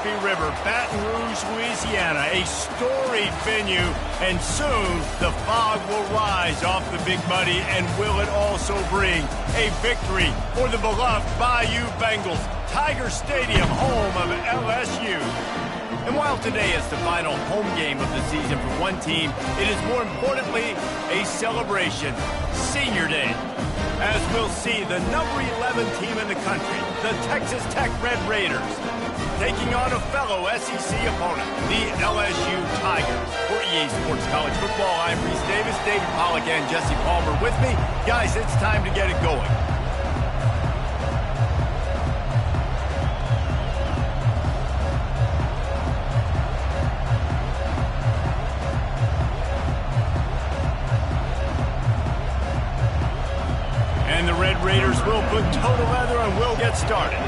Mississippi River, Baton Rouge, Louisiana, a storied venue, and soon the fog will rise off the Big Muddy, and will it also bring a victory for the beloved Bayou Bengals. Tiger Stadium, home of LSU. And while today is the final home game of the season for one team, it is more importantly a celebration, Senior Day. As we'll see the number 11 team in the country, the Texas Tech Red Raiders, taking on a fellow SEC opponent, the LSU Tigers. For EA Sports College Football, I'm Reese Davis, David Pollack, and Jesse Palmer with me. Guys, it's time to get it going. And the Red Raiders will put toe to leather and we'll get started.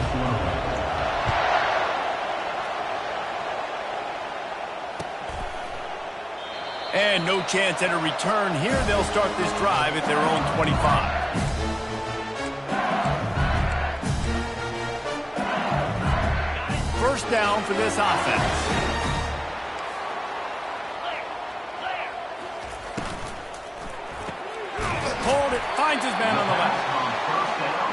And no chance at a return here. They'll start this drive at their own 25. First down for this offense. Hold it, finds his man on the left.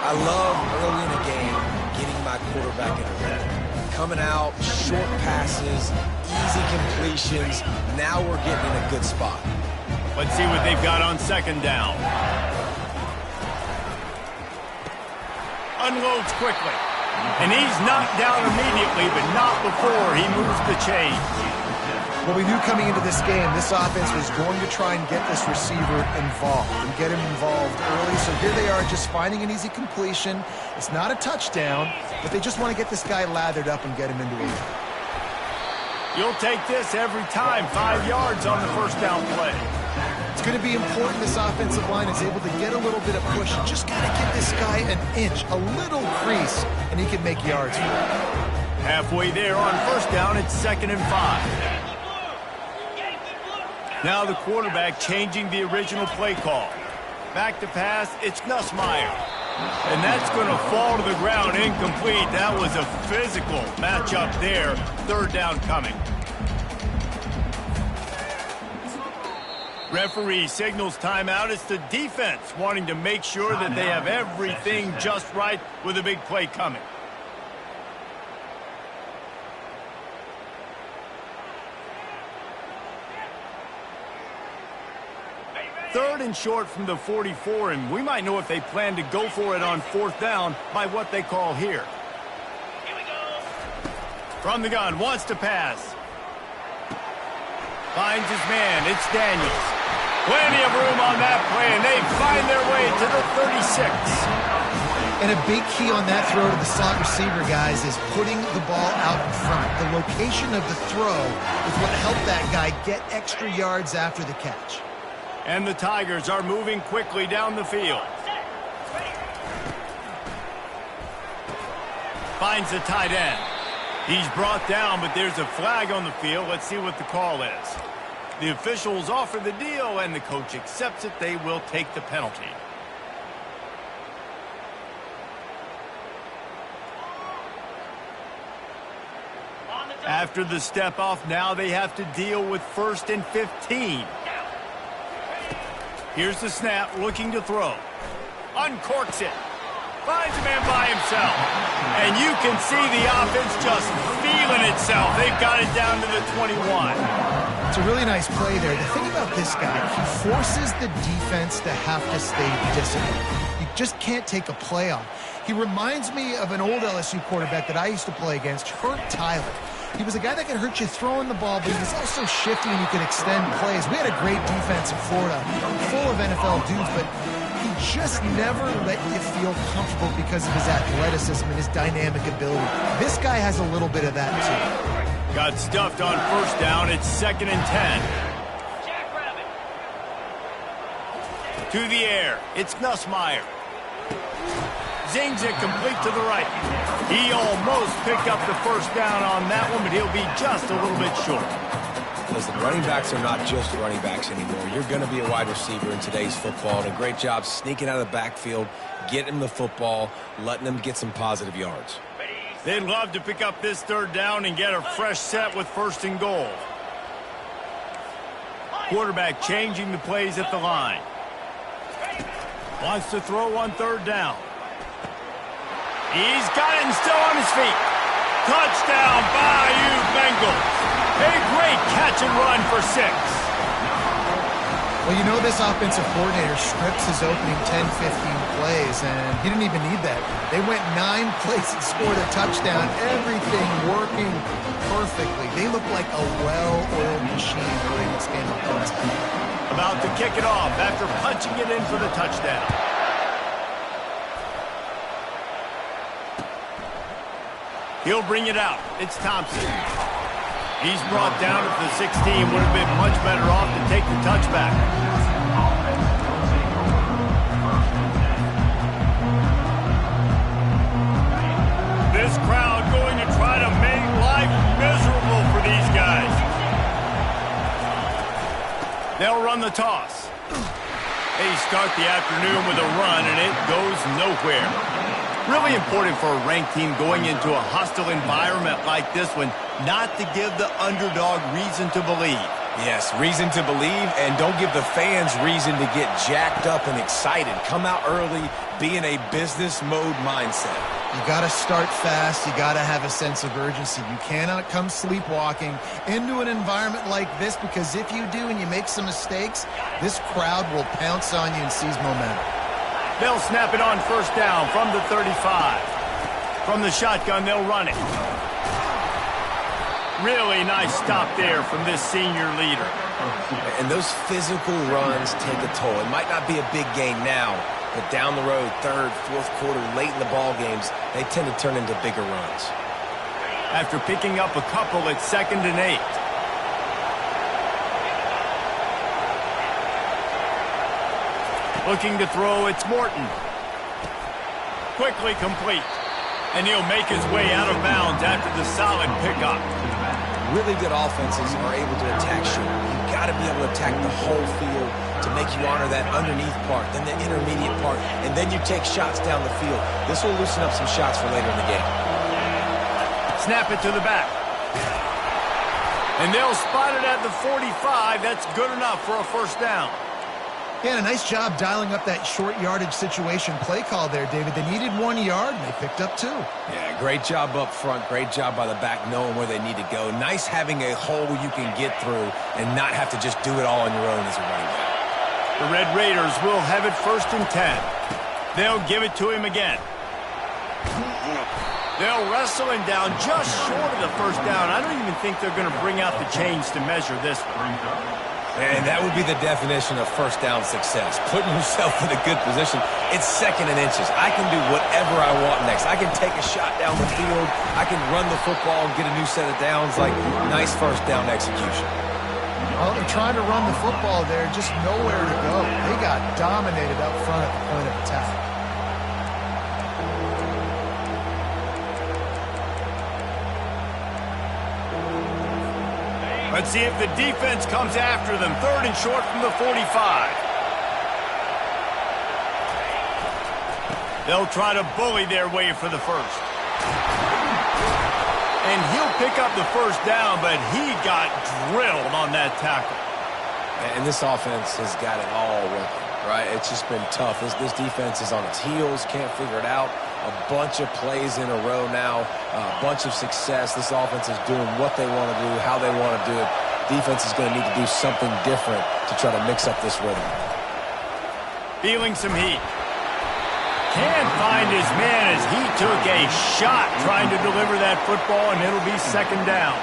I love early in the game getting my quarterback in a rhythm. Coming out, short passes, easy completions. Now we're getting in a good spot. Let's see what they've got on second down. Unloads quickly. And he's knocked down immediately, but not before he moves the chains. Well, we knew coming into this game, this offense was going to try and get this receiver involved and get him involved early. So here they are just finding an easy completion. It's not a touchdown, but they just want to get this guy lathered up and get him into it. You'll take this every time. 5 yards on the first down play. It's going to be important this offensive line is able to get a little bit of push. Just got to give this guy an inch, a little crease, and he can make yards for it. Halfway there on first down, it's 2nd and 5. Now the quarterback changing the original play call. Back to pass, it's Nussmeier. And that's going to fall to the ground incomplete. That was a physical matchup there. Third down coming. Referee signals timeout. It's the defense wanting to make sure that they have everything just right with a big play coming. Third and short from the 44, and we might know if they plan to go for it on fourth down by what they call here. Here we go. From the gun, wants to pass. Finds his man, it's Daniels. Plenty of room on that play, and they find their way to the 36. And a big key on that throw to the slot receiver, guys, is putting the ball out in front. The location of the throw is what helped that guy get extra yards after the catch. And the Tigers are moving quickly down the field. Finds the tight end. He's brought down, but there's a flag on the field. Let's see what the call is. The officials offer the deal, and the coach accepts it. They will take the penalty. After the step off, now they have to deal with 1st and 15. Here's the snap, looking to throw. Uncorks it. Finds a man by himself. And you can see the offense just feeling itself. They've got it down to the 21. It's a really nice play there. The thing about this guy, he forces the defense to have to stay disciplined. You just can't take a play on. He reminds me of an old LSU quarterback that I used to play against, Herb Tyler. He was a guy that could hurt you throwing the ball, but he was also shifty and he could extend plays. We had a great defense in Florida, full of NFL dudes, but he just never let you feel comfortable because of his athleticism and his dynamic ability. This guy has a little bit of that, too. Got stuffed on first down. It's 2nd and 10. To the air. It's Nussmeier. Zings it complete to the right. He almost picked up the first down on that one, but he'll be just a little bit short. Listen, running backs are not just running backs anymore. You're going to be a wide receiver in today's football, and a great job sneaking out of the backfield, getting them the football, letting them get some positive yards. They'd love to pick up this third down and get a fresh set with 1st and goal. Quarterback changing the plays at the line. Wants to throw on 3rd down. He's got it and still on his feet. Touchdown, Bayou Bengals. A great catch and run for 6. Well, you know this offensive coordinator scripts his opening 10, 15 plays, and he didn't even need that. They went 9 plays and scored a touchdown. Everything working perfectly. They look like a well-oiled machine during this game of football. About to kick it off after punching it in for the touchdown. He'll bring it out. It's Thompson. He's brought down at the 16. Would have been much better off to take the touchback. This crowd going to try to make life miserable for these guys. They'll run the toss. They start the afternoon with a run, and it goes nowhere. Really important for a ranked team going into a hostile environment like this one not to give the underdog reason to believe. Yes, reason to believe, and don't give the fans reason to get jacked up and excited. Come out early, be in a business mode mindset. You got to start fast. You got to have a sense of urgency. You cannot come sleepwalking into an environment like this, because if you do and you make some mistakes, this crowd will pounce on you and seize momentum. They'll snap it on 1st down from the 35. From the shotgun, they'll run it. Really nice stop there from this senior leader. And those physical runs take a toll. It might not be a big gain now, but down the road, 3rd, 4th quarter, late in the ball games, they tend to turn into bigger runs. After picking up a couple, it's 2nd and 8. Looking to throw, it's Morton. Quickly complete. And he'll make his way out of bounds after the solid pickup. Really good offenses are able to attack short. You've got to be able to attack the whole field to make you honor that underneath part, then the intermediate part, and then you take shots down the field. This will loosen up some shots for later in the game. Snap it to the back. And they'll spot it at the 45. That's good enough for a 1st down. Yeah, and a nice job dialing up that short yardage situation play call there, David. They needed 1 yard, and they picked up 2. Yeah, great job up front. Great job by the back knowing where they need to go. Nice having a hole you can get through and not have to just do it all on your own as a running back. The Red Raiders will have it 1st and 10. They'll give it to him again. They'll wrestle him down just short of the 1st down. I don't even think they're going to bring out the chains to measure this one. And that would be the definition of 1st down success. Putting yourself in a good position. It's 2nd and inches. I can do whatever I want next. I can take a shot down the field. I can run the football and get a new set of downs. Like, nice 1st down execution. Well, they're trying to run the football there, just nowhere to go. They got dominated up front at the point of attack. Let's see if the defense comes after them. 3rd and short from the 45. They'll try to bully their way for the 1st. And he'll pick up the 1st down, but he got drilled on that tackle. And this offense has got it all working, right? It's just been tough. This defense is on its heels, can't figure it out. A bunch of plays in a row now, a bunch of success. This offense is doing what they want to do, how they want to do it. Defense is going to need to do something different to try to mix up this rhythm. Feeling some heat. Can't find his man as he took a shot trying to deliver that football, and it'll be 2nd down.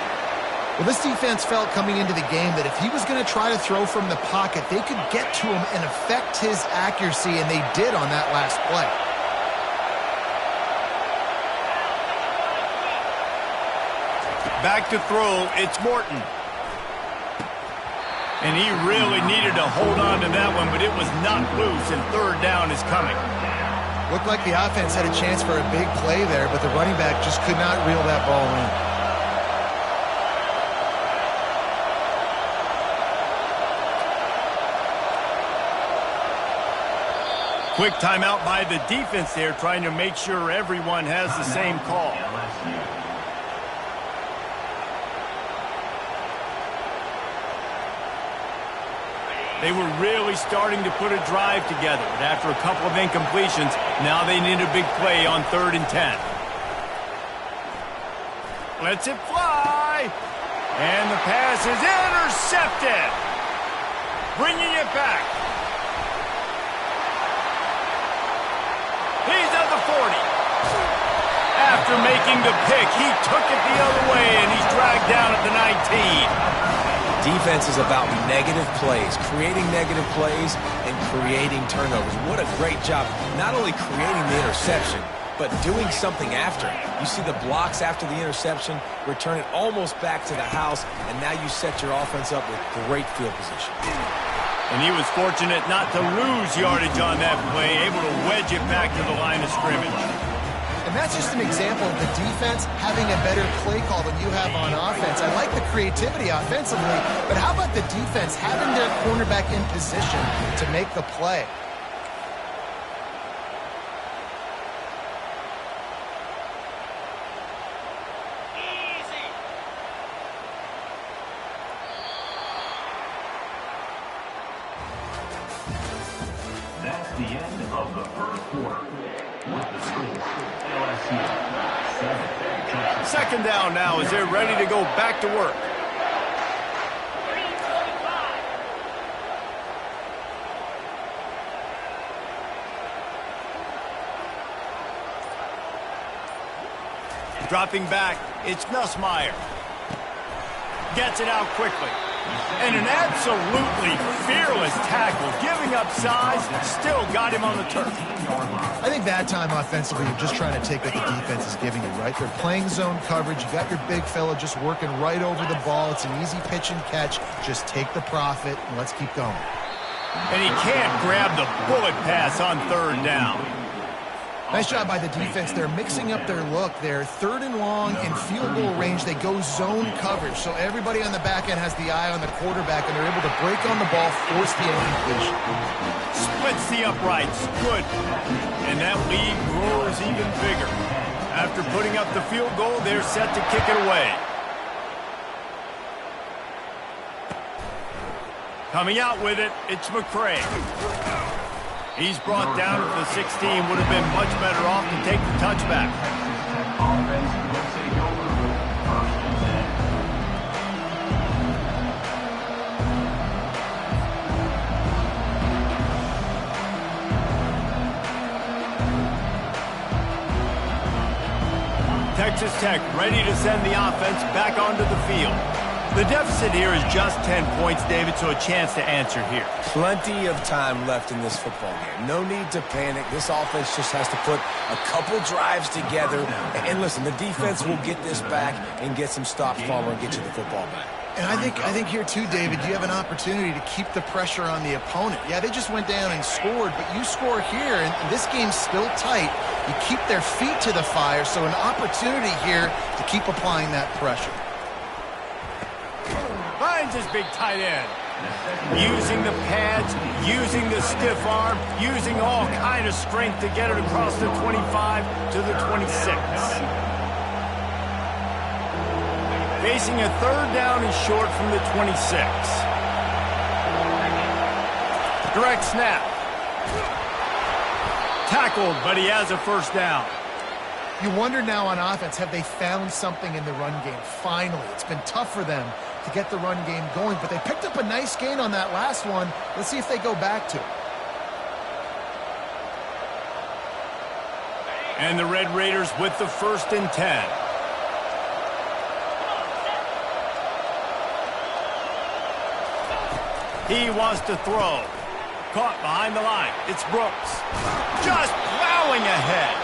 Well, this defense felt coming into the game that if he was going to try to throw from the pocket, they could get to him and affect his accuracy, and they did on that last play. Back to throw, it's Morton. And he really needed to hold on to that one, but it was not loose, and 3rd down is coming. Looked like the offense had a chance for a big play there, but the running back just could not reel that ball in. Quick timeout by the defense there, trying to make sure everyone has the same call. They were really starting to put a drive together, but after a couple of incompletions, now they need a big play on 3rd and 10. Lets it fly, and the pass is intercepted. Bringing it back. He's at the 40. After making the pick, he took it the other way, and he's dragged down at the 19. Defense is about negative plays, creating negative plays and creating turnovers. What a great job, not only creating the interception, but doing something after. You see the blocks after the interception, return it almost back to the house, and now you set your offense up with great field position. And he was fortunate not to lose yardage on that play, able to wedge it back to the line of scrimmage. And that's just an example of the defense having a better play call than you have on offense. I like the creativity offensively, but how about the defense having their cornerback in position to make the play? That's the end of the first quarter. With the score, LSU 7. Second down now as they're ready to go back to work. Dropping back, it's Nussmeier. Gets it out quickly. And an absolutely fearless tackle, giving up size, still got him on the turf. I think that time offensively, you're just trying to take what the defense is giving you, right? They're playing zone coverage. You got your big fella just working right over the ball. It's an easy pitch and catch. Just take the profit, and let's keep going. And he can't grab the bullet pass on 3rd down. Nice job by the defense. They're mixing up their look. They're 3rd and long in field goal range. They go zone coverage. So everybody on the back end has the eye on the quarterback, and they're able to break on the ball, force the incompletion. Splits the uprights. Good. And that lead grows even bigger. After putting up the field goal, they're set to kick it away. Coming out with it, it's McCray. He's brought down at the 16. Would have been much better off to take the touchback. Offense will take over. 1st and 10. Texas Tech ready to send the offense back onto the field. The deficit here is just 10 points, David, so a chance to answer here. Plenty of time left in this football game. No need to panic. This offense just has to put a couple drives together. And listen, the defense will get this back and get some stops, Palmer, and get you the football back. And I think here too, David, you have an opportunity to keep the pressure on the opponent. Yeah, they just went down and scored, but you score here, and this game's still tight. You keep their feet to the fire, so an opportunity here to keep applying that pressure. Finds his big tight end. Using the pads, using the stiff arm, using all kind of strength to get it across the 25 to the 26. Facing a 3rd down and short from the 26. Direct snap. Tackled, but he has a 1st down. You wonder now on offense, have they found something in the run game? Finally, it's been tough for them to get the run game going, but they picked up a nice gain on that last one. Let's see if they go back to it. And the Red Raiders with the 1st and 10. He wants to throw. Caught behind the line. It's Brooks. Just plowing ahead.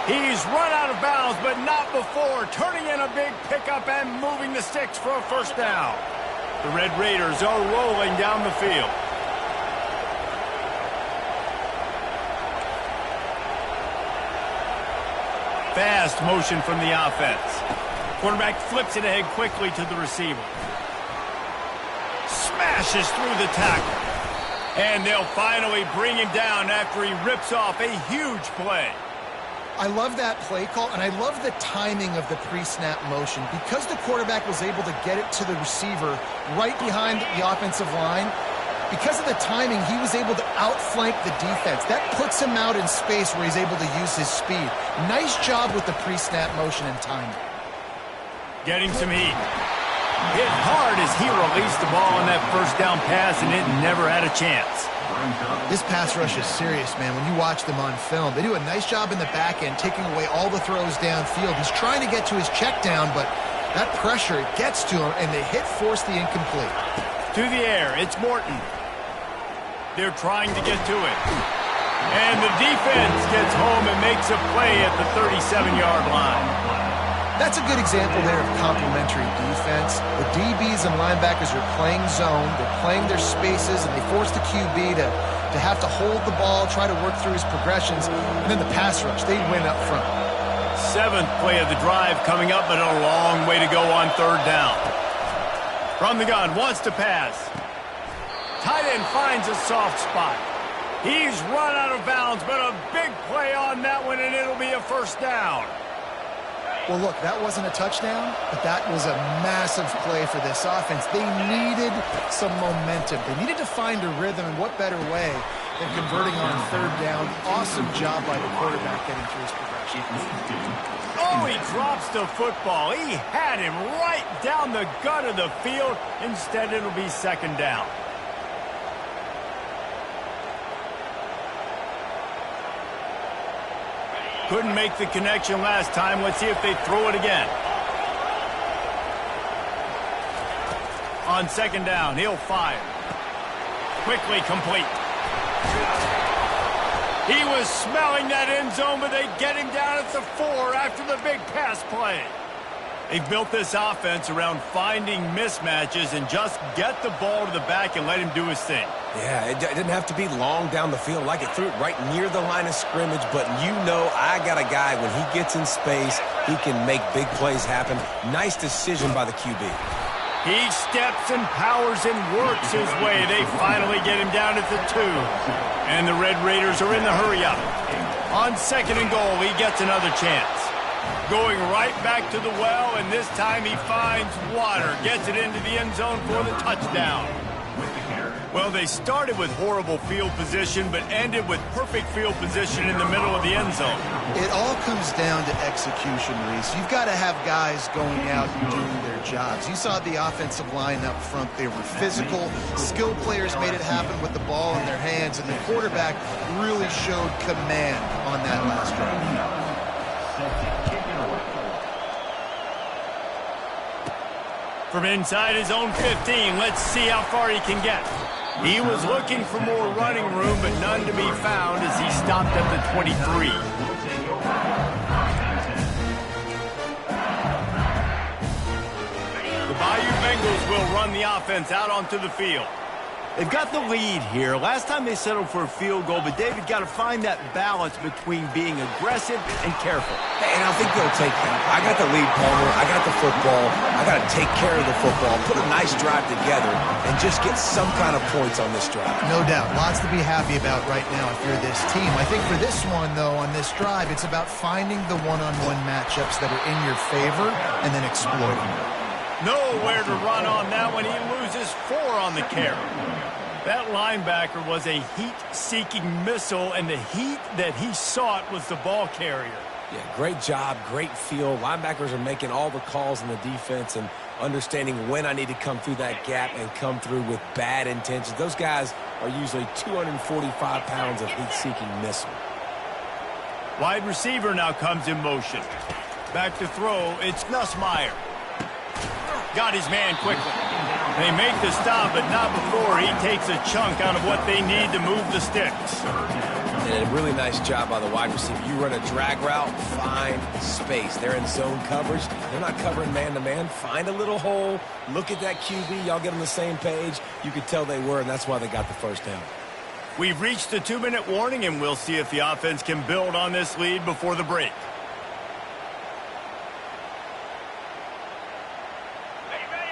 He's run out of bounds, but not before. Turning in a big pickup and moving the sticks for a 1st down. The Red Raiders are rolling down the field. Fast motion from the offense. Quarterback flips it ahead quickly to the receiver. Smashes through the tackle. And they'll finally bring him down after he rips off a huge play. I love that play call, and I love the timing of the pre-snap motion. Because the quarterback was able to get it to the receiver right behind the offensive line, because of the timing, he was able to outflank the defense. That puts him out in space where he's able to use his speed. Nice job with the pre-snap motion and timing. Getting some heat. Hit hard as he released the ball on that first down pass, and it never had a chance. This pass rush is serious, man. When you watch them on film, they do a nice job in the back end, taking away all the throws downfield. He's trying to get to his check down, but that pressure gets to him, and the hit forced the incomplete. To the air, it's Morton. They're trying to get to it. And the defense gets home and makes a play at the 37-yard line. That's a good example there of complementary defense. The DBs and linebackers are playing zone, they're playing their spaces, and they force the QB to have to hold the ball, try to work through his progressions, and then the pass rush, they win up front. 7th play of the drive coming up, but a long way to go on 3rd down. From the gun, wants to pass. Tight end finds a soft spot. He's run out of bounds, but a big play on that one, and it'll be a 1st down. Well, look, that wasn't a touchdown, but that was a massive play for this offense. They needed some momentum. They needed to find a rhythm, and what better way than converting on 3rd down. Awesome job by the quarterback getting through his progression. Oh, he drops the football. He had him right down the gut of the field. Instead, it'll be 2nd down. Couldn't make the connection last time. Let's see if they throw it again. On 2nd down, he'll fire. Quickly complete. He was smelling that end zone, but they get him down at the 4 after the big pass play. They've built this offense around finding mismatches and just get the ball to the back and let him do his thing. Yeah, it didn't have to be long down the field. Like it threw it right near the line of scrimmage, but you know I got a guy, when he gets in space, he can make big plays happen. Nice decision by the QB. He steps and powers and works his way. They finally get him down at the 2. And the Red Raiders are in the hurry-up. On 2nd and goal, he gets another chance. Going right back to the well, and this time he finds water. Gets it into the end zone for the touchdown. Well, they started with horrible field position, but ended with perfect field position in the middle of the end zone. It all comes down to execution, Reese. You've got to have guys going out and doing their jobs. You saw the offensive line up front. They were physical. Skilled players made it happen with the ball in their hands, and the quarterback really showed command on that last drive. From inside his own 15, let's see how far he can get. He was looking for more running room, but none to be found as he stopped at the 23. The Bayou Bengals will run the offense out onto the field. They've got the lead here. Last time they settled for a field goal, but David got to find that balance between being aggressive and careful. And I think they'll take that. I got the lead, Palmer. I got the football. I got to take care of the football, put a nice drive together, and just get some kind of points on this drive. No doubt. Lots to be happy about right now if you're this team. I think for this one, though, on this drive, it's about finding the one-on-one matchups that are in your favor and then exploiting them. Nowhere to run on that one. He loses 4 on the carry. That linebacker was a heat-seeking missile, and the heat that he sought was the ball carrier. Yeah, great job, great feel. Linebackers are making all the calls in the defense and understanding when I need to come through that gap and come through with bad intentions. Those guys are usually 245 pounds of heat-seeking missile. Wide receiver now comes in motion. Back to throw, it's Nussmeier. Got his man quickly. They make the stop, but not before he takes a chunk out of what they need to move the sticks. And a really nice job by the wide receiver. You run a drag route, find space. They're in zone coverage. They're not covering man-to-man. Find a little hole. Look at that QB. Y'all get on the same page. You could tell they were, and that's why they got the 1st down. We've reached the 2-minute warning, and we'll see if the offense can build on this lead before the break.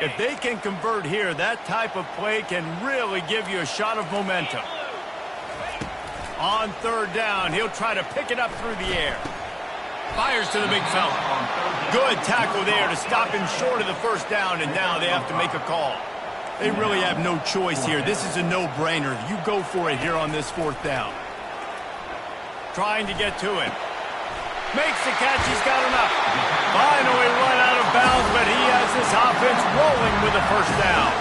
If they can convert here, that type of play can really give you a shot of momentum. On third down, he'll try to pick it up through the air. Fires to the big fella. Good tackle there to stop him short of the first down, and now they have to make a call. They really have no choice here. This is a no-brainer. You go for it here on this fourth down. Trying to get to him. Makes the catch. He's got enough. Finally run out of bounds, but he has this offense rolling with a first down.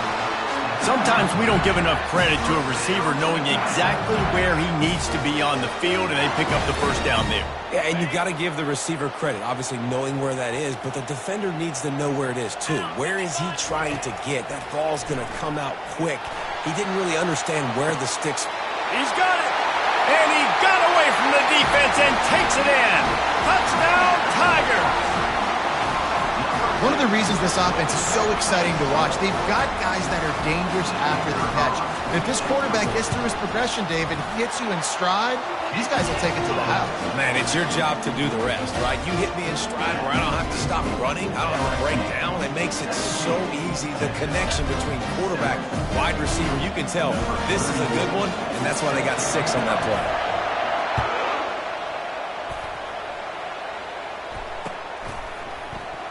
Sometimes we don't give enough credit to a receiver knowing exactly where he needs to be on the field, and they pick up the first down there. Yeah, and you got to give the receiver credit, obviously knowing where that is, but the defender needs to know where it is too. Where is he trying to get? That ball's going to come out quick. He didn't really understand where the sticks. He's got it, and he got away from the defense and takes it in. Touchdown, Tigers! One of the reasons this offense is so exciting to watch, they've got guys that are dangerous after the catch. And if this quarterback gets through his progression, David, hits you in stride, these guys will take it to the house. Man, it's your job to do the rest, right? You hit me in stride where I don't have to stop running. I don't have to break down. It makes it so easy. The connection between quarterback, wide receiver, you can tell this is a good one, and that's why they got 6 on that play.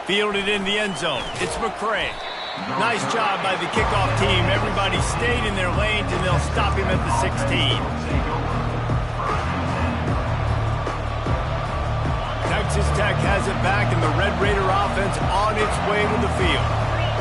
Fielded in the end zone. It's McCray. Nice job by the kickoff team. Everybody stayed in their lanes, and they'll stop him at the 16. Texas Tech has it back, and the Red Raider offense on its way to the field.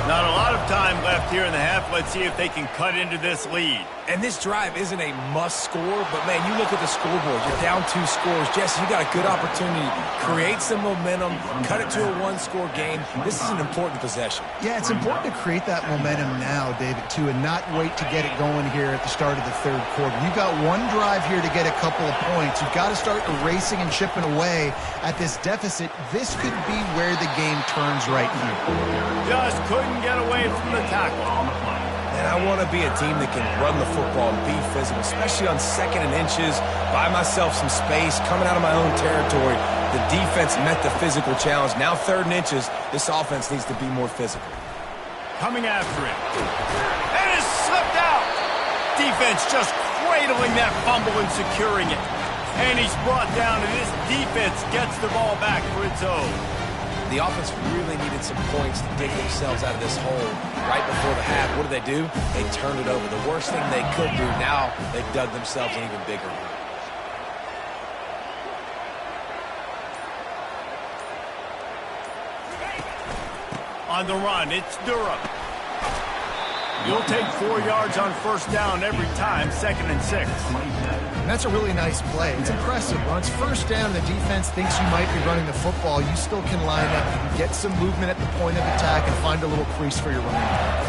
Not a lot of time left here in the half. Let's see if they can cut into this lead. And this drive isn't a must score, but man, you look at the scoreboard. You're down 2 scores. Jesse, you got a good opportunity. Create some momentum. Cut it to a 1-score game. This is an important possession. Yeah, it's important to create that momentum now, David, too, and not wait to get it going here at the start of the third quarter. You've got one drive here to get a couple of points. You've got to start erasing and chipping away at this deficit. This could be where the game turns right here. Just couldn't get away from the tackle. And I want to be a team that can run the football and be physical, especially on 2nd and inches, buy myself some space, coming out of my own territory. The defense met the physical challenge. Now 3rd and inches, this offense needs to be more physical. Coming after him. And it's slipped out. Defense just cradling that fumble and securing it. And he's brought down, and this defense gets the ball back for its own. The offense really needed some points to dig themselves out of this hole right before the half. What did they do? They turned it over. The worst thing they could do. Now they've dug themselves an even bigger hole. On the run, it's Durham. You'll take 4 yards on first down every time, 2nd and 6. And that's a really nice play. It's impressive. When it's first down, the defense thinks you might be running the football. You still can line up. You can get some movement at the point of attack and find a little crease for your running back.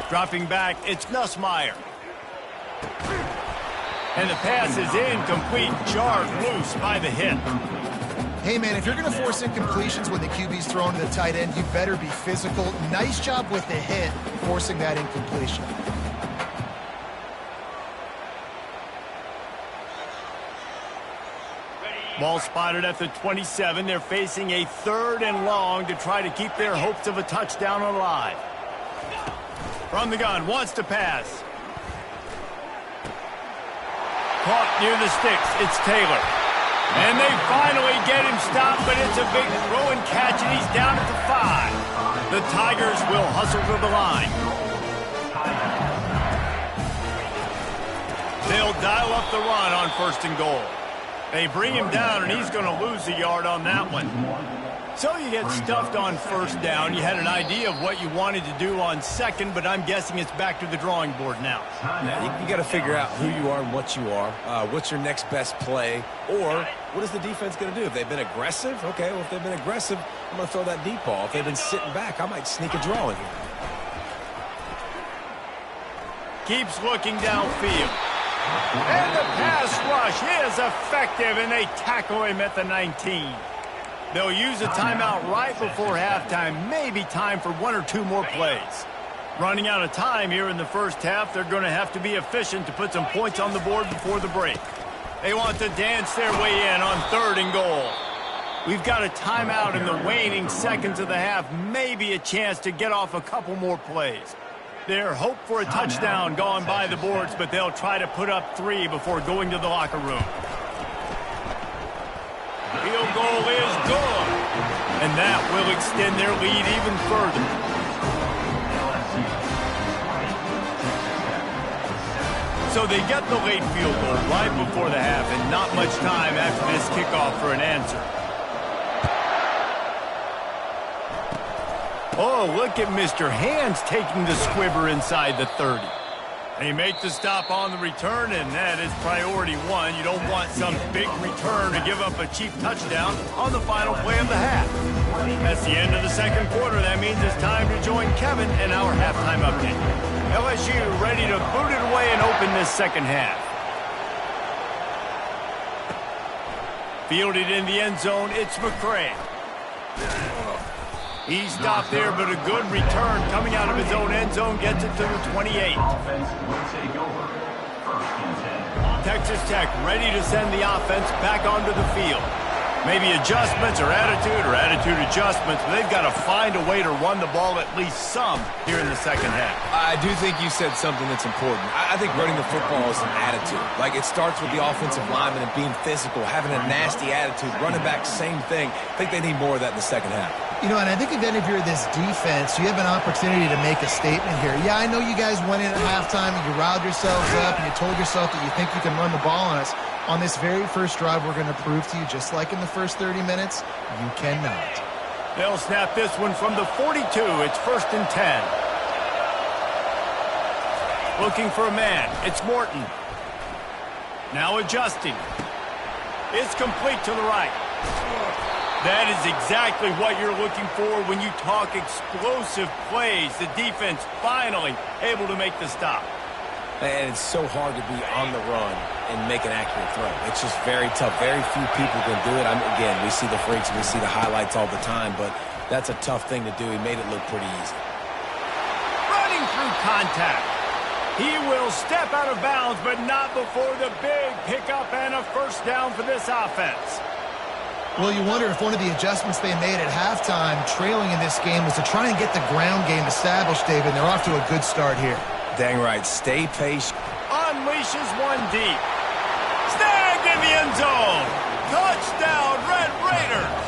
Dropping back, it's Nussmeier. And the pass is incomplete, jarred loose by the hit. Hey, man, if you're going to force incompletions when the QB's thrown to the tight end, you better be physical. Nice job with the hit, forcing that incompletion. Ball spotted at the 27. They're facing a 3rd and long to try to keep their hopes of a touchdown alive. From the gun, wants to pass. Caught near the sticks. It's Taylor. And they finally get him stopped, but it's a big throw and catch, and he's down at the 5. The Tigers will hustle to the line. They'll dial up the run on 1st and goal. They bring him down, and he's going to lose a yard on that one. So you get stuffed on 1st down. You had an idea of what you wanted to do on 2nd, but I'm guessing it's back to the drawing board now. Yeah, you got to figure out who you are and what you are. What's your next best play? Or what is the defense going to do? If they've been aggressive, okay, well, if they've been aggressive, I'm going to throw that deep ball. If they've been sitting back, I might sneak a draw in here. Keeps looking downfield. And the pass rush is effective, and they tackle him at the 19. They'll use a timeout right before halftime. Maybe time for 1 or 2 more plays. Running out of time here in the first half. They're going to have to be efficient to put some points on the board before the break. They want to dance their way in on 3rd and goal. We've got a timeout in the waning seconds of the half, maybe a chance to get off a couple more plays. Their hope for a touchdown gone by the boards, but they'll try to put up 3 before going to the locker room. Field goal is good, and that will extend their lead even further. So they get the late field goal right before the half, and not much time after this kickoff for an answer. Oh, look at Mr. Hands taking the squibber inside the 30. They make the stop on the return, and that is priority 1. You don't want some big return to give up a cheap touchdown on the final play of the half. That's the end of the 2nd quarter. That means it's time to join Kevin in our halftime update. LSU ready to boot it away and open this 2nd half. Fielded in the end zone, it's McCray. He stopped there, but a good return coming out of his own end zone gets it to the 28. Texas Tech ready to send the offense back onto the field. Maybe adjustments or attitude adjustments, but they've got to find a way to run the ball at least some here in the 2nd half. I do think you said something that's important. I think running the football is an attitude. Like, it starts with the offensive lineman and being physical, having a nasty attitude. Running back, same thing. I think they need more of that in the 2nd half. You know, and I think, again, if you're this defense, you have an opportunity to make a statement here. Yeah, I know you guys went in at halftime and you riled yourselves up and you told yourself that you think you can run the ball on us. On this very first drive, we're going to prove to you, just like in the first 30 minutes, you cannot. They'll snap this one from the 42. It's 1st and 10. Looking for a man. It's Morton. Now adjusting. It's complete to the right. That is exactly what you're looking for when you talk explosive plays. The defense finally able to make the stop. And it's so hard to be on the run and make an accurate throw. It's just very tough. Very few people can do it. Again, we see the freaks and we see the highlights all the time, but that's a tough thing to do. He made it look pretty easy. Running through contact. He will step out of bounds, but not before the big pickup and a 1st down for this offense. Well, you wonder if one of the adjustments they made at halftime, trailing in this game, was to try and get the ground game established, David. They're off to a good start here. Dang right. Stay patient. Unleashes one deep. Snagged in the end zone. Touchdown, Red Raiders.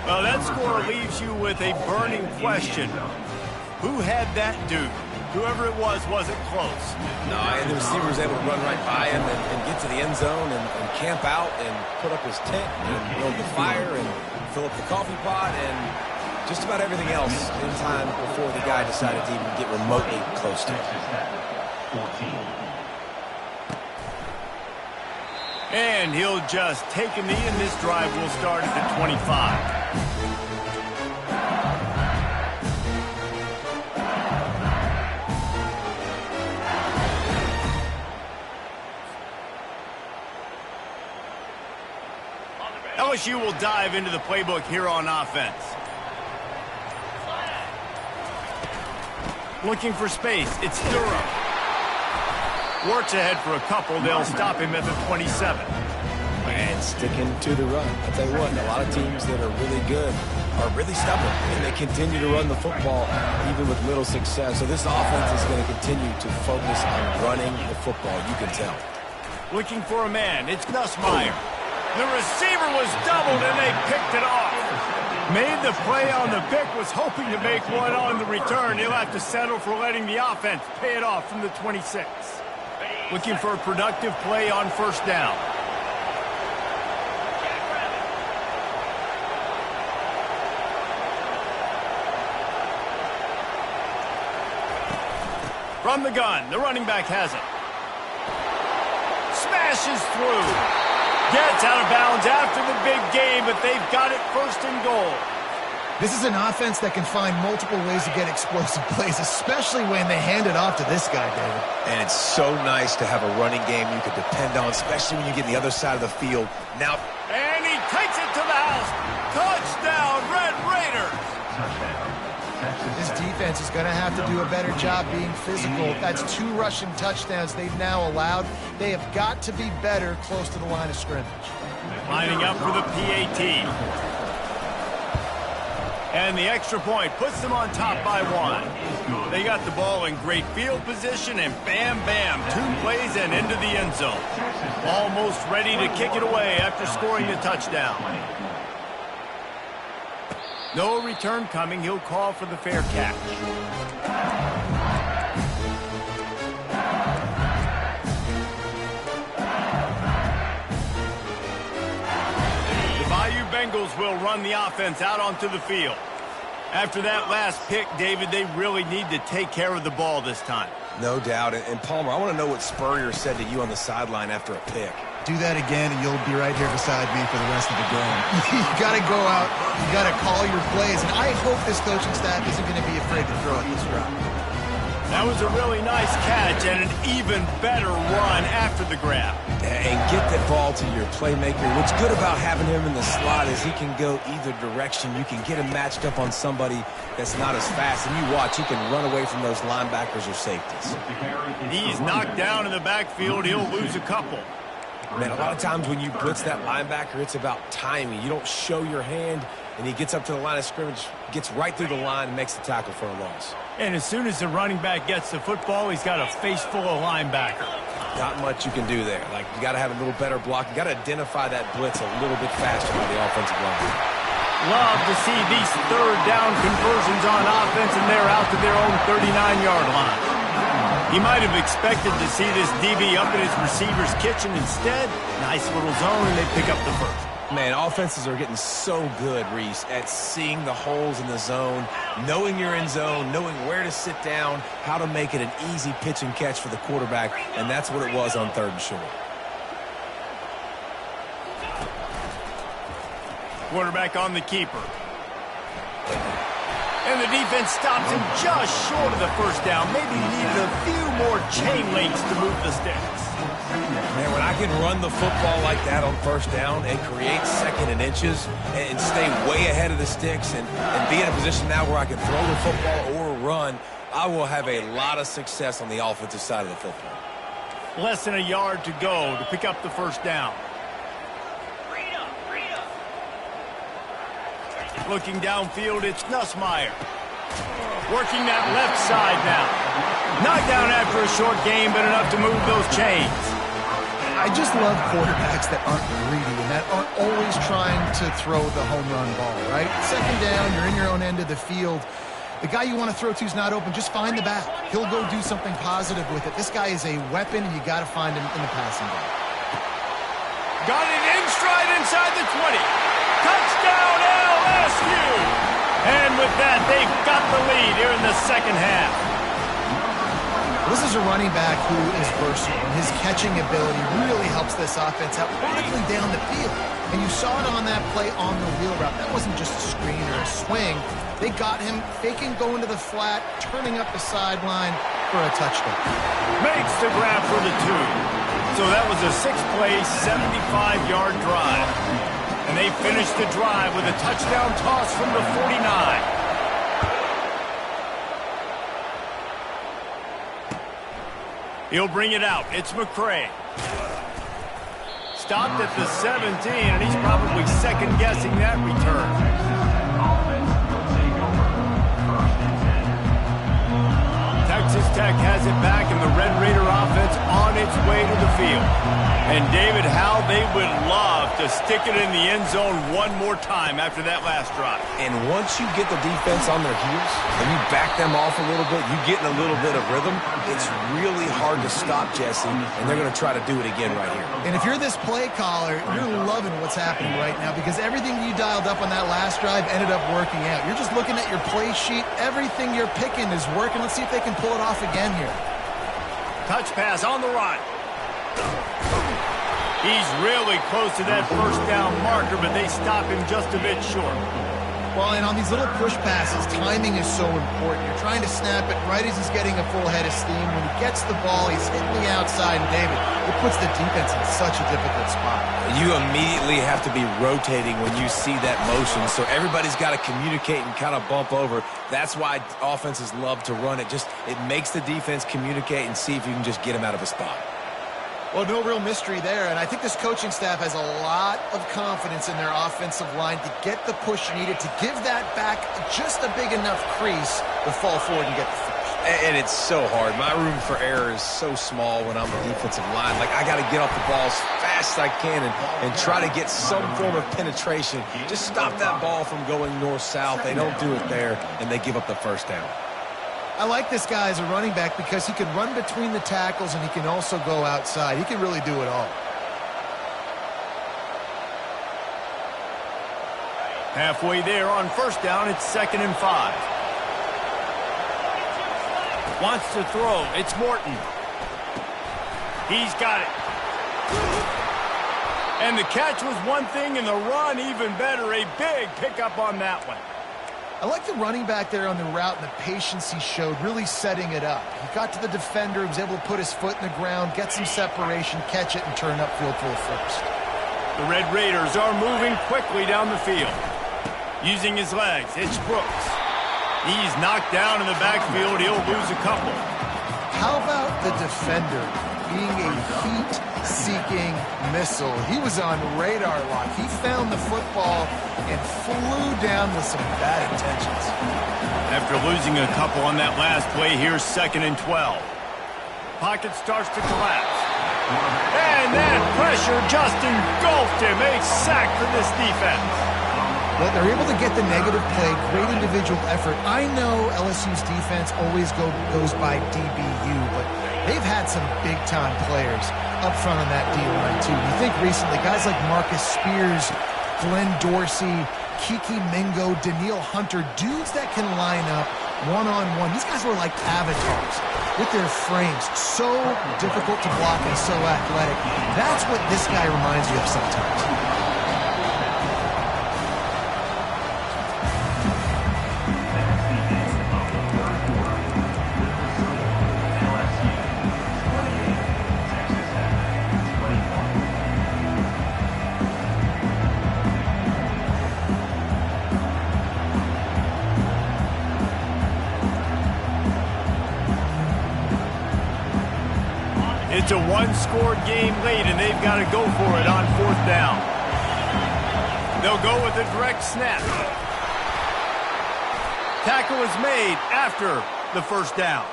Well, that score leaves you with a burning question. Who had that dude? Whoever it was wasn't close. No, and the receiver was able to run right by him and get to the end zone and camp out and put up his tent and build the fire and fill up the coffee pot and just about everything else in time before the guy decided to even get remotely close to it. And he'll just take a knee, and this drive will start at the 25. LSU will dive into the playbook here on offense. Looking for space. It's Durham. Works ahead for a couple. They'll stop him at the 27. And sticking to the run. I'll tell you what, a lot of teams that are really good are really stubborn, and they continue to run the football even with little success. So this offense is going to continue to focus on running the football. You can tell. Looking for a man. It's Nussmeier. The receiver was doubled, and they picked it off. Made the play on the pick, was hoping to make one on the return. He'll have to settle for letting the offense pay it off from the 26. Looking for a productive play on 1st down. From the gun, the running back has it. Smashes through. Gets out of bounds after the big game, but they've got it 1st and goal. This is an offense that can find multiple ways to get explosive plays, especially when they hand it off to this guy, David. And it's so nice to have a running game you can depend on, especially when you get on the other side of the field. Now, and he takes it to the house. Touchdown, Red Raiders. This defense defense is going to have to do a better job being physical. That's 2 rushing touchdowns they've now allowed. They have got to be better close to the line of scrimmage. Lining up for the PAT. And the extra point puts them on top by 1. They got the ball in great field position, and bam, bam, 2 plays and into the end zone. Almost ready to kick it away after scoring the touchdown. No return coming. He'll call for the fair catch. Bengals will run the offense out onto the field. After that last pick, David, they really need to take care of the ball this time. No doubt. And Palmer, I want to know what Spurrier said to you on the sideline after a pick. Do that again, and you'll be right here beside me for the rest of the game. You got to go out. You got to call your plays. And I hope this coaching staff isn't going to be afraid to throw at this route. That was a really nice catch and an even better run after the grab. And get the ball to your playmaker. What's good about having him in the slot is he can go either direction. You can get him matched up on somebody that's not as fast. And you watch, he can run away from those linebackers or safeties. He's knocked down in the backfield. He'll lose a couple. Man, a lot of times when you blitz that linebacker, it's about timing. You don't show your hand, and he gets up to the line of scrimmage, gets right through the line, and makes the tackle for a loss. And as soon as the running back gets the football, he's got a face full of linebacker. Not much you can do there. Like, you got to have a little better block. You got to identify that blitz a little bit faster by the offensive line. Love to see these third down conversions on offense, and they're out to their own 39-yard line. He might have expected to see this DB up in his receiver's kitchen. Instead, nice little zone, and they pick up the first. Man, offenses are getting so good, Reese, at seeing the holes in the zone, knowing you're in zone, knowing where to sit down, how to make it an easy pitch and catch for the quarterback, and that's what it was on 3rd and short. Quarterback on the keeper. And the defense stops him just short of the first down. Maybe needed a few more chain links to move the sticks. Man, when I can run the football like that on 1st down and create 2nd and inches and stay way ahead of the sticks and be in a position now where I can throw the football or run, I will have a lot of success on the offensive side of the football. Less than a yard to go to pick up the first down. Looking downfield, it's Nussmeier. Working that left side now. Knocked down after a short game, but enough to move those chains. I just love quarterbacks that aren't greedy and that aren't always trying to throw the home run ball, right? 2nd down, you're in your own end of the field. The guy you want to throw to is not open. Just find the back. He'll go do something positive with it. This guy is a weapon, and you got to find him in the passing game. Got it in stride inside the 20. Touchdown, LSU! And with that, they've got the lead here in the 2nd half. This is a running back who is versatile, and his catching ability really helps this offense out vertically down the field. And you saw it on that play on the wheel route. That wasn't just a screen or a swing. They got him faking going to the flat, turning up the sideline for a touchdown. Makes the grab for the 2. So that was a 6-play, 75-yard drive. And they finished the drive with a touchdown toss from the 49. He'll bring it out. It's McCray. Stopped at the 17, and he's probably second-guessing that return. Texas Tech has it back, and the Red Raider offense on its way to the field. And David, how they would love to stick it in the end zone one more time after that last drive. And once you get the defense on their heels and you back them off a little bit, you get in a little bit of rhythm, it's really hard to stop Jesse, and they're going to try to do it again right here. And if you're this play caller, you're loving what's happening right now because everything you dialed up on that last drive ended up working out. You're just looking at your play sheet. Everything you're picking is working. Let's see if they can pull it off again here. Touch pass on the run. He's really close to that first down marker, but they stop him just a bit short. Well, and on these little push passes, timing is so important. You're trying to snap it right as he's getting a full head of steam. When he gets the ball, he's hitting the outside, and David, it puts the defense in such a difficult spot. You immediately have to be rotating when you see that motion, so everybody's got to communicate and kind of bump over. That's why offenses love to run it. It makes the defense communicate and see if you can just get him out of a spot. Well, no real mystery there, and I think this coaching staff has a lot of confidence in their offensive line to get the push needed, to give that back just a big enough crease to fall forward and get the first. And it's so hard. My room for error is so small when I'm the defensive line. Like, I got to get off the ball as fast as I can and try to get some form of penetration. Just stop that ball from going north-south. They don't do it there, and they give up the first down. I like this guy as a running back because he can run between the tackles and he can also go outside. He can really do it all. Halfway there on first down, it's 2nd and 5. Wants to throw. It's Morton. He's got it. And the catch was one thing, and the run even better. A big pickup on that one. I like the running back there on the route and the patience he showed, really setting it up. He got to the defender, he was able to put his foot in the ground, get some separation, catch it, and turn upfield for the first. The Red Raiders are moving quickly down the field. Using his legs, it's Brooks. He's knocked down in the backfield. He'll lose a couple. How about the defender being a heat-seeking missile? He was on radar lock. He found the football and flew down with some bad intentions. After losing a couple on that last play, here's 2nd and 12. Pocket starts to collapse. And that pressure just engulfed him. A sack for this defense. Well, they're able to get the negative play, great individual effort. I know LSU's defense always goes by DBU, but they've had some big-time players up front on that D-line, too. You think recently, guys like Marcus Spears, Glenn Dorsey, Kiki Mingo, Daniil Hunter, dudes that can line up one-on-one. These guys were like avatars with their frames. So difficult to block and so athletic. That's what this guy reminds you of sometimes. It's a one-score game late, and they've got to go for it on 4th down. They'll go with a direct snap. Tackle is made after the first down.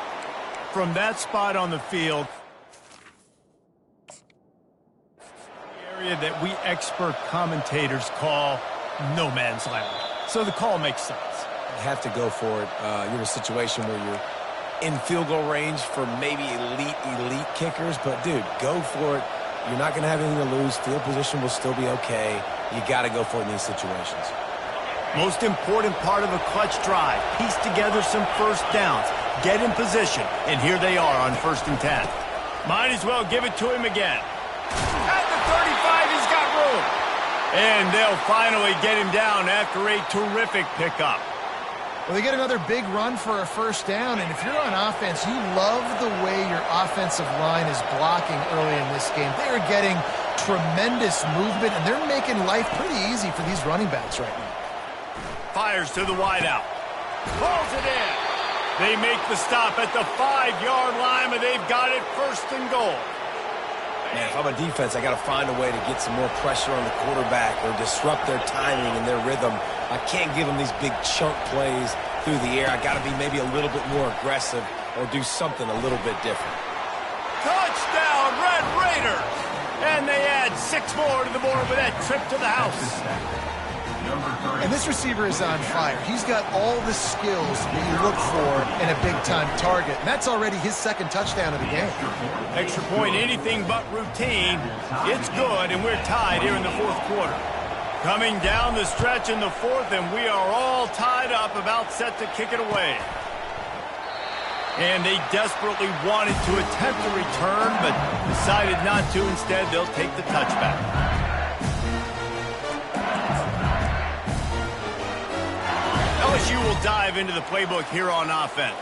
From that spot on the field, the area that we expert commentators call no man's land. So the call makes sense. You have to go for it. You're in a situation where you're in field goal range for maybe elite kickers, but dude, go for it. You're not going to have anything to lose. Field position will still be okay. You got to go for it in these situations. Most important part of a clutch drive. Piece together some first downs. Get in position. And here they are on 1st and 10. Might as well give it to him again. At the 35, he's got room. And they'll finally get him down after a terrific pickup. Well, they get another big run for a first down, and if you're on offense, you love the way your offensive line is blocking early in this game. They are getting tremendous movement, and they're making life pretty easy for these running backs right now. Fires to the wideout. Pulls it in. They make the stop at the 5-yard line, but they've got it 1st and goal. Man, if I'm a defense, I got to find a way to get some more pressure on the quarterback or disrupt their timing and their rhythm. I can't give them these big chunk plays through the air. I got to be maybe a little bit more aggressive or do something a little bit different. Touchdown, Red Raiders! And they add 6 more to the board with that trip to the house. And this receiver is on fire. He's got all the skills that you look for in a big-time target. And that's already his 2nd touchdown of the game. Extra point, anything but routine. It's good, and we're tied here in the 4th quarter. Coming down the stretch in the 4th, and we are all tied up, about set to kick it away. And they desperately wanted to attempt a return, but decided not to. Instead, they'll take the touchback. dive into the playbook here on offense.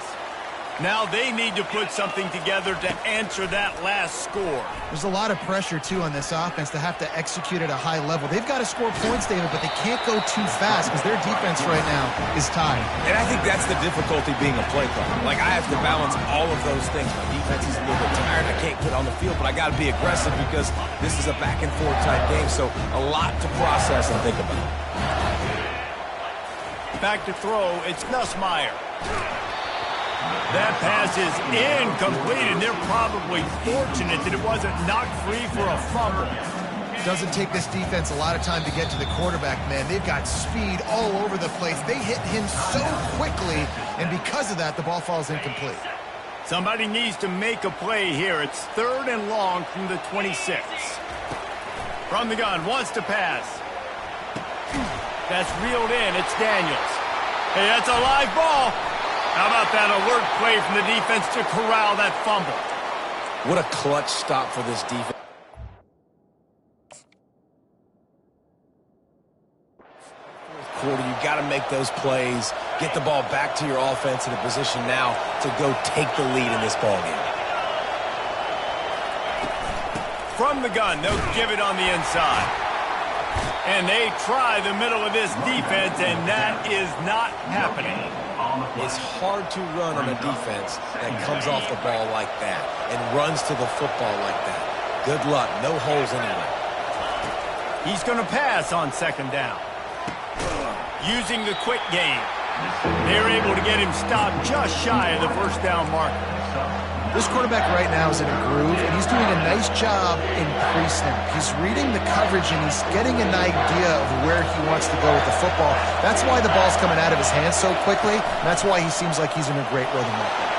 Now they need to put something together to answer that last score. There's a lot of pressure, too, on this offense to have to execute at a high level. They've got to score points, David, but they can't go too fast because their defense right now is tied. And I think that's the difficulty being a play caller. Like, I have to balance all of those things. My defense is a little bit tired. I can't put on the field, but I got to be aggressive because this is a back-and-forth type game, so a lot to process and think about. Back to throw, it's Nussmeier. That pass is incomplete, and they're probably fortunate that it wasn't knocked free for a fumble. Doesn't take this defense a lot of time to get to the quarterback, man. They've got speed all over the place. They hit him so quickly, and because of that, the ball falls incomplete. Somebody needs to make a play here. It's 3rd and long from the 26. From the gun, wants to pass. That's reeled in. It's Daniels. Hey, that's a live ball. How about that alert play from the defense to corral that fumble? What a clutch stop for this defense. Quarter, you've got to make those plays, get the ball back to your offense in a position now to go take the lead in this ballgame. From the gun, they'll give it on the inside. And they try the middle of this defense, and that is not happening. It's hard to run on a defense that comes off the ball like that and runs to the football like that. Good luck. No holes anyway. He's going to pass on 2nd down. Using the quick game. They're able to get him stopped just shy of the 1st down marker. This quarterback right now is in a groove, and he's doing a nice job in pre-snap. He's reading the coverage, and he's getting an idea of where he wants to go with the football. That's why the ball's coming out of his hands so quickly, and that's why he seems like he's in a great rhythm right now.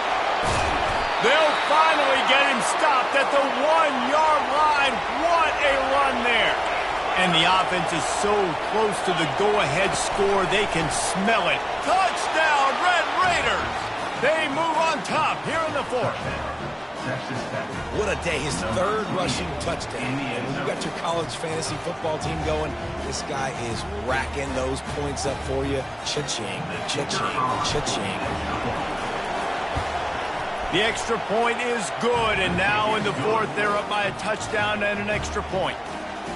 They'll finally get him stopped at the 1-yard line. What a run there. And the offense is so close to the go-ahead score, they can smell it. Touchdown, Red Raiders! They move on top here in the 4th. What a day. His 3rd rushing touchdown. And when you got your college fantasy football team going, this guy is racking those points up for you. Cha-ching, cha-ching, cha-ching. The extra point is good, and now in the 4th, they're up by a touchdown and an extra point.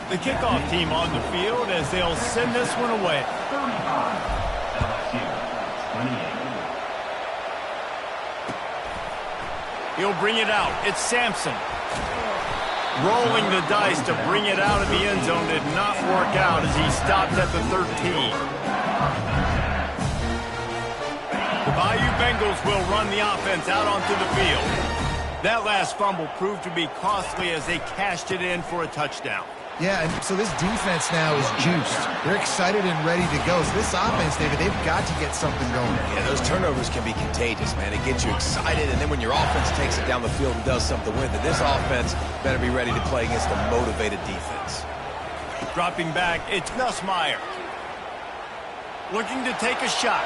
The kickoff team on the field as they'll send this one away. 35, LSU, 28. He'll bring it out. It's Sampson. Rolling the dice to bring it out of the end zone did not work out as he stopped at the 13. The Bayou Bengals will run the offense out onto the field. That last fumble proved to be costly as they cashed it in for a touchdown. Yeah, and so this defense now is juiced. They're excited and ready to go. So this offense, David, they've got to get something going. Yeah, those turnovers can be contagious, man. It gets you excited, and then when your offense takes it down the field and does something with it, this offense better be ready to play against a motivated defense. Dropping back, it's Nussmeier. Looking to take a shot.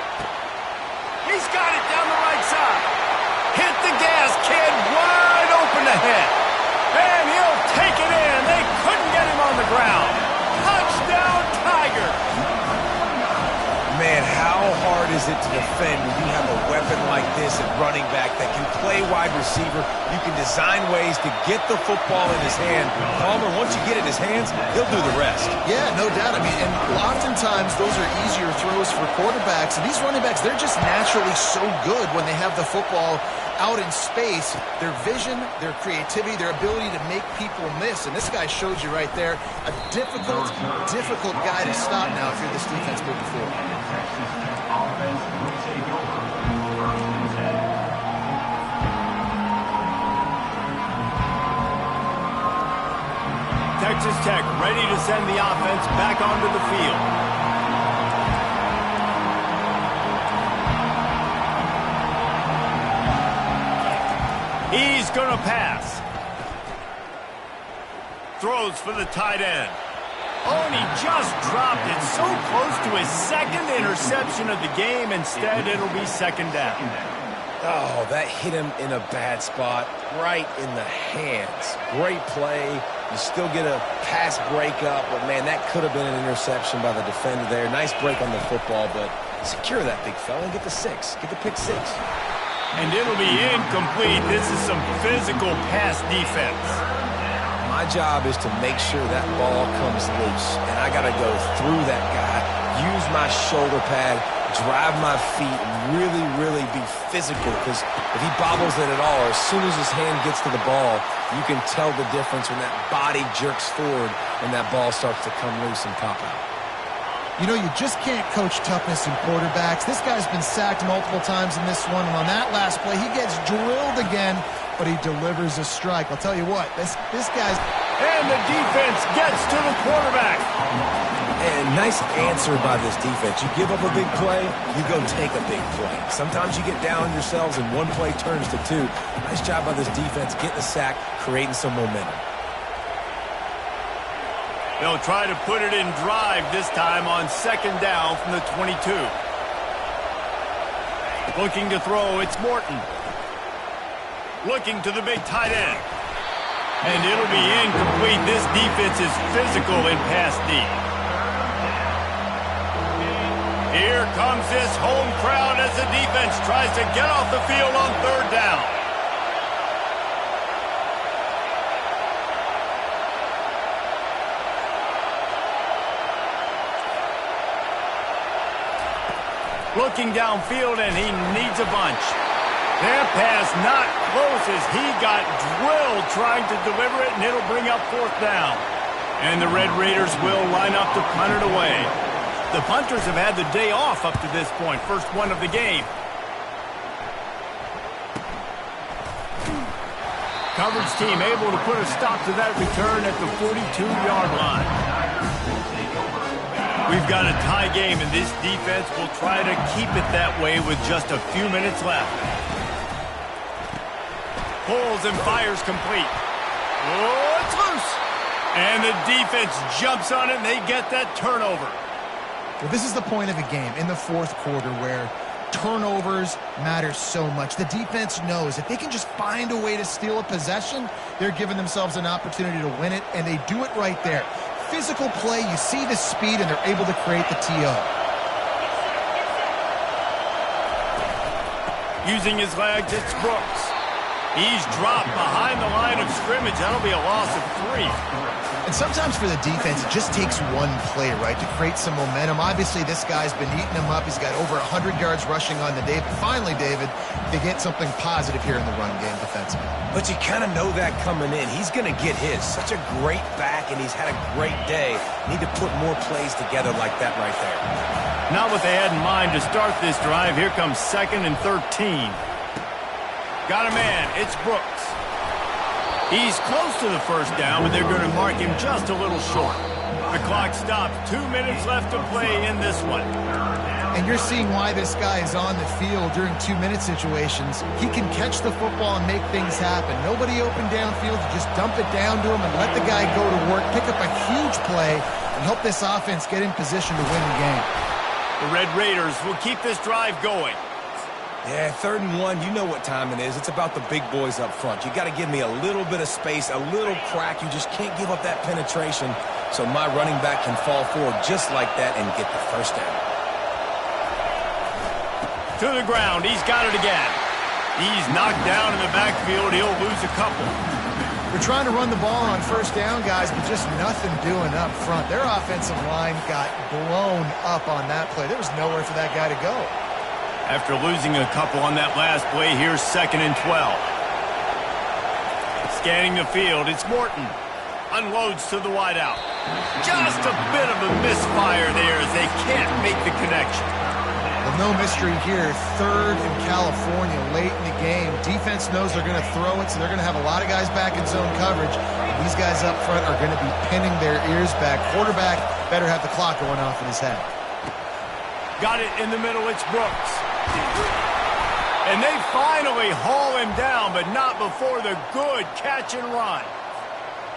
He's got it down the right side. Hit the gas, kid, wide open ahead. And he'll take it in. They couldn't get him on the ground. Touchdown, Tigers. Man, how hard is it to defend when you have a weapon like this at running back that can play wide receiver? You can design ways to get the football in his hand. Palmer, once you get it in his hands, he'll do the rest. Yeah, no doubt. I mean, and oftentimes those are easier throws for quarterbacks. And these running backs, they're just naturally so good when they have the football out in space. Their vision, their creativity, their ability to make people miss. And this guy showed you right there, a difficult guy to stop now if you're this defense moving forward. Offense will take over. 1st and 10. Texas Tech ready to send the offense back onto the field. He's going to pass. Throws for the tight end. Oh, and he just dropped it so close to his 2nd interception of the game. Instead, it'll be 2nd down. Oh, that hit him in a bad spot, right in the hands. Great play. You still get a pass breakup, but, man, that could have been an interception by the defender there. Nice break on the football, but Secure that big fella and get the 6. Get the pick 6. And it'll be incomplete. This is some physical pass defense. My job is to make sure that ball comes loose, and I got to go through that guy, use my shoulder pad, drive my feet, really, really be physical, because if he bobbles it at all, or as soon as his hand gets to the ball, you can tell the difference when that body jerks forward and that ball starts to come loose and pop out. You know, you just can't coach toughness in quarterbacks. This guy's been sacked multiple times in this one, and on that last play, he gets drilled again, but he delivers a strike. I'll tell you what, this guy's... And the defense gets to the quarterback. And nice answer by this defense. You give up a big play, you go take a big play. Sometimes you get down on yourselves and one play turns to 2. Nice job by this defense getting the sack, creating some momentum. They'll try to put it in drive this time on 2nd down from the 22. Looking to throw, it's Morton. Looking to the big tight end. And it'll be incomplete. This defense is physical in pass D. Here comes this home crowd as the defense tries to get off the field on 3rd down. Looking downfield, and he needs a bunch. That pass not close as he got drilled trying to deliver it, and it'll bring up 4th down. And the Red Raiders will line up to punt it away. The punters have had the day off up to this point, first one of the game. Coverage team able to put a stop to that return at the 42-yard line. We've got a tie game, and this defense will try to keep it that way with just a few minutes left. Pulls and fires complete. Oh, it's loose. And the defense jumps on it, and they get that turnover. Well, this is the point of the game in the 4th quarter where turnovers matter so much. The defense knows if they can just find a way to steal a possession, they're giving themselves an opportunity to win it, and they do it right there. Physical play, you see the speed, and they're able to create the TO. Using his legs, it's Brooks. He's dropped behind the line of scrimmage. That'll be a loss of 3. And sometimes for the defense, it just takes one play, right, to create some momentum. Obviously, this guy's been eating him up. He's got over 100 yards rushing on the day. But finally, David, they get something positive here in the run game defensively. But you kind of know that coming in. He's going to get his. Such a great back, and he's had a great day. Need to put more plays together like that right there. Not what they had in mind to start this drive. Here comes 2nd and 13. Got a man. It's Brooks. He's close to the 1st down, but they're going to mark him just a little short. The clock stops. 2 minutes left to play in this one. And you're seeing why this guy is on the field during 2-minute situations. He can catch the football and make things happen. Nobody open downfield. You just dump it down to him and let the guy go to work, pick up a huge play, and help this offense get in position to win the game. The Red Raiders will keep this drive going. Yeah, 3rd and 1, you know what time it is. It's about the big boys up front. You got to give me a little bit of space, a little crack. You just can't give up that penetration so my running back can fall forward just like that and get the 1st down. To the ground. He's got it again. He's knocked down in the backfield. He'll lose a couple. We're trying to run the ball on 1st down, guys, but just nothing doing up front. Their offensive line got blown up on that play. There was nowhere for that guy to go. After losing a couple on that last play, here's 2nd and 12. Scanning the field, it's Morton. Unloads to the wideout. Just a bit of a misfire there as they can't make the connection. Well, no mystery here. 3rd in California late in the game. Defense knows they're going to throw it, so they're going to have a lot of guys back in zone coverage. And these guys up front are going to be pinning their ears back. Quarterback better have the clock going off in his head. Got it in the middle, it's Brooks. And they finally haul him down, but not before the good catch and run.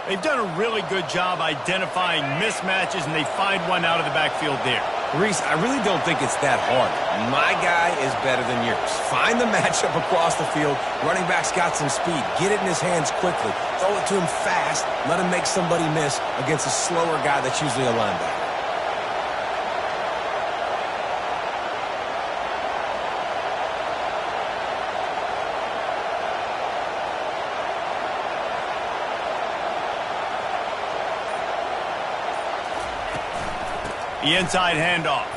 They've done a really good job identifying mismatches, and they find one out of the backfield there. Reese, I really don't think it's that hard. My guy is better than yours. Find the matchup across the field. Running back's got some speed. Get it in his hands quickly. Throw it to him fast. Let him make somebody miss against a slower guy that's usually a linebacker. The inside handoff.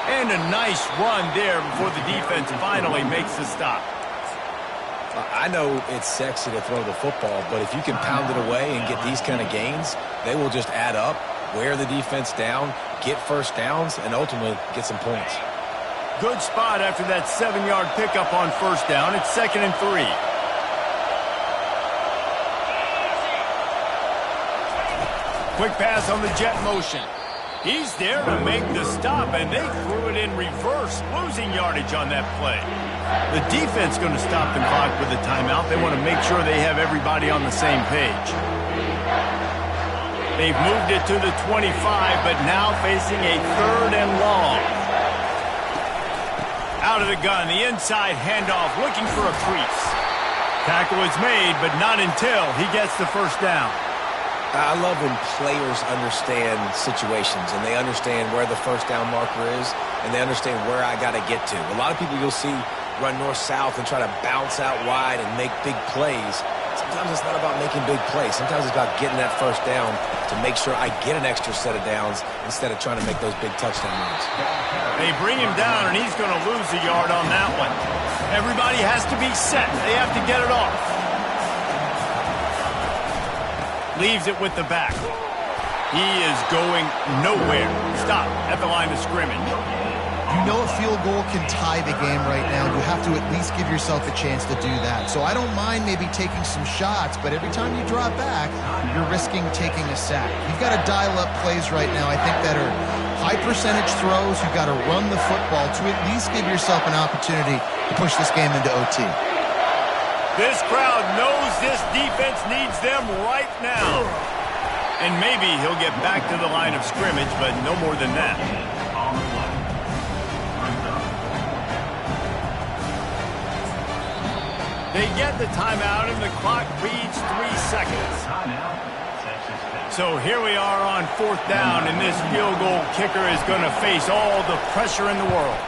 And a nice run there before the defense finally makes the stop. I know it's sexy to throw the football, but if you can pound it away and get these kind of gains, they will just add up, wear the defense down, get first downs, and ultimately get some points. Good spot after that 7-yard pickup on first down. It's 2nd and 3. Quick pass on the jet motion. He's there to make the stop, and they threw it in reverse, losing yardage on that play. The defense going to stop the clock with a timeout. They want to make sure they have everybody on the same page. They've moved it to the 25, but now facing a 3rd and long. Out of the gun, the inside handoff, looking for a crease. Tackle is made, but not until he gets the first down. I love when players understand situations and they understand where the first down marker is and they understand where I got to get to. A lot of people you'll see run north-south and try to bounce out wide and make big plays. Sometimes it's not about making big plays. Sometimes it's about getting that first down to make sure I get an extra set of downs instead of trying to make those big touchdown runs. They bring him down, and he's going to lose a yard on that one. Everybody has to be set. They have to get it off. Leaves it with the back. He is going nowhere. Stop at the line of scrimmage. You know a field goal can tie the game right now. You have to at least give yourself a chance to do that. So I don't mind maybe taking some shots, but every time you drop back, you're risking taking a sack. You've got to dial up plays right now, I think, that are high percentage throws. You've got to run the football to at least give yourself an opportunity to push this game into OT. This crowd knows this defense needs them right now. And maybe he'll get back to the line of scrimmage, but no more than that. They get the timeout, and the clock reads 3 seconds. So here we are on 4th down, and this field goal kicker is going to face all the pressure in the world.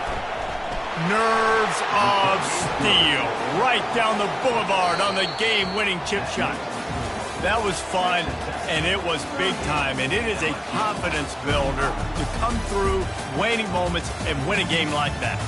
Nerves of steel right down the boulevard on the game-winning chip shot. That was fun, and it was big time, and it is a confidence builder to come through waning moments and win a game like that.